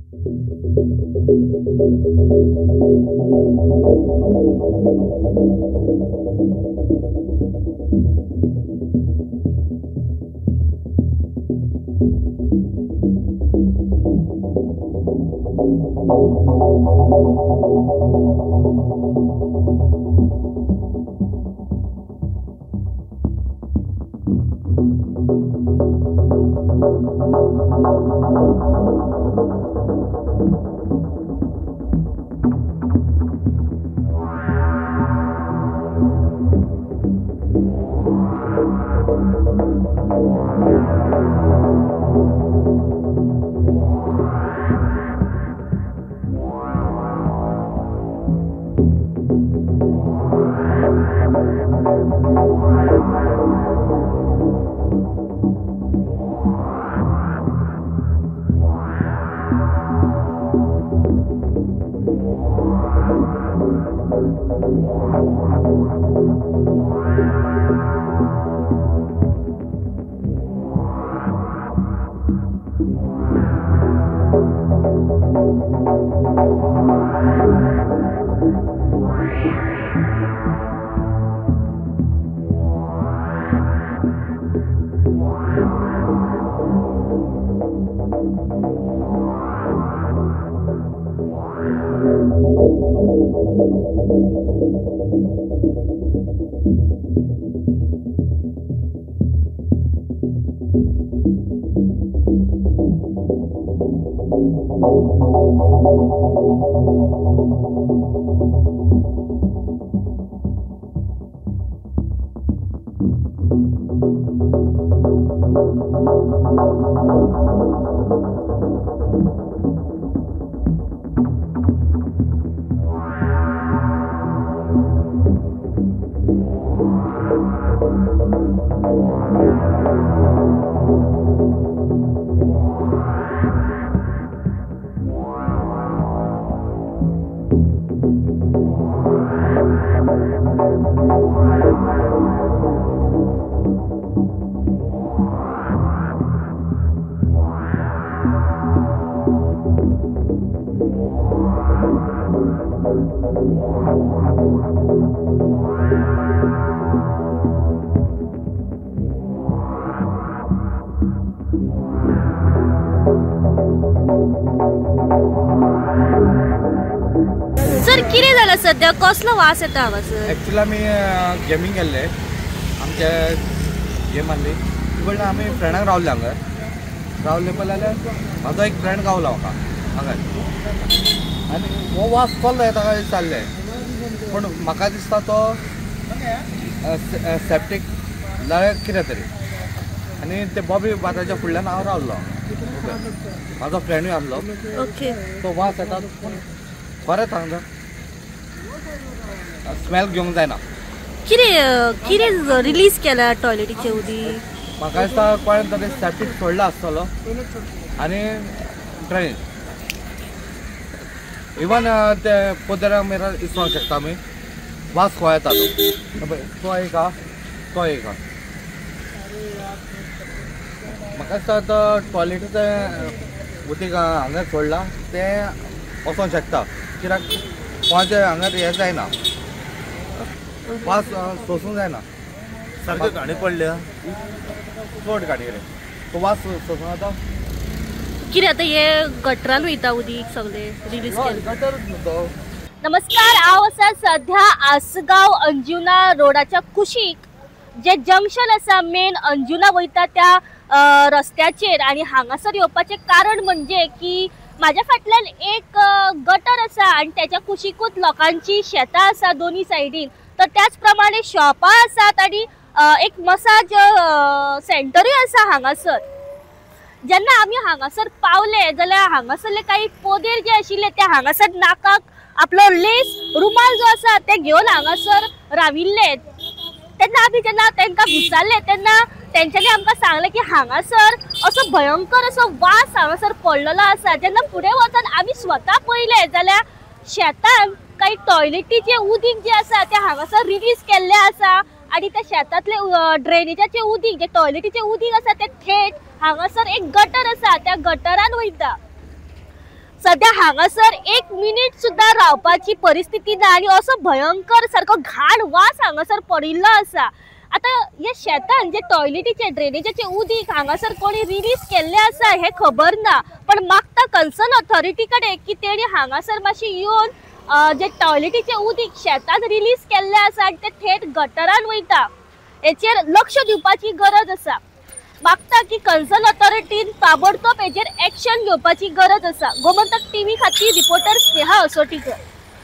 Sir कितें जालां सध्या कसलो वास येता हांगासर? एक्चुअली आमी गेमींग गेल्ले आमच्या गेमांनी तिकडून आमी फ्रेंडाक रावले हांगा रावले पळय जाल्यार म्हाजो एक फ्रेंड गावलो म्हाका हांगा आनी हो वास कसलो येता काय विचारले पूण म्हाका दिसता तो सेप्टीक जाल्यार कितें तरी आनी ते बॉबी बाताच्या फुडल्यान हांव रावल्लो म्हाजो फ्रेंडूय आसलो. ओके. तो वास येता खरेंच हांगा स्मेल घेवंक जायना. कितें रिलीज केला टॉयलेटीचे उदीक? म्हाका दिसता कोणें तरी सेप्टीक सोडला आसतलो आनी ड्रेनेज इवन ते पोदेराक मेरा दिसपाक शकता आमी वास खंय येता तो एक आहा तो एक आहा. म्हाका दिसता तो टॉयलेटीचें उदीक हांगा सोडला तें वचोंक शकता कित्याक कोणाचें हांगा हें जायना वास सोसूंक जायना. सारकें घाणी पडल्या चड घाणी रे तो वास सोसूंक जाता. कितें आतां हे गटरान वयता उदीक सगळें रिलीज केलें? गटरूच न्हू तो. नमस्कार, हांव आसा सध्या आसगांव अंजुना रोडाच्या कुशीक जे जंक्शन आसा मेन अंजुना वयता त्या रस्त्याचेर आनी हांगासर येवपाचें कारण म्हणजे की माझ्या फाटल्यान एक गटर आसा आनी त्याच्या कुशीकूच लोकांची शेतां आसा दोनी सायडीन. तर त्याच प्रमाणे शॉपां आसात आनी एक मसाज सेंटरूय आसा हांगासर. जेन्ना आमी हांगासर पावले जाल्यार हांगासरले काही पोदेर जे आशिल्ले ते हांगासर नाकाक आपलो लेस रुमाल जो आसा ते घेवन हांगासर राविल्ले. तेन्ना आमी जेन्ना तांकां विचारले तेन्ना तेंच्यांनी आमकां सांगलें की हांगासर असो भयंकर असो वास हांगासर पडलेलो आसा. जेन्ना फुडें वचून आमी स्वता पळयलें जाल्यार शेतान काही टॉयलेटीचे उदीक जे आसा ते हांगासर रिलीज केल्ले आसा आनी त्या शेतांतले ड्रेनेजाचे उदीक जे टॉयलेटीचे उदीक आसा ते थेट हांगासर एक गटर आसा त्या गटरान वयता. सध्या हांगासर 1 मिनिट सुद्धा रावपाची परिस्थिती ना आणि असो भयंकर सारखो घाण वास हांगासर पडिल्लो आसा। आता या शेतान जे टॉयलेटीचे ड्रेनेजाचे उदीक हांगासर कोणी रिलीज केल्ले आसा हे खबर ना, पण मागता कन्सर्न ऑथॉरिटी कडेन की तेणी हांगासर मातशी येवन जे टॉयलेटीचे उदीक शेतान रिलीज केल्ले आसा आणि ते थेट गटरान वयता हेचेर लक्ष दिवपाची गरज आसा। मागता की कन्सर्न ऑथॉरिटीन ताबडतोब हेचेर एक्शन घेवपाची गरज आसा। गोमंतक टीव्ही खातीर रिपोर्टर स्नेहा असोटीकर।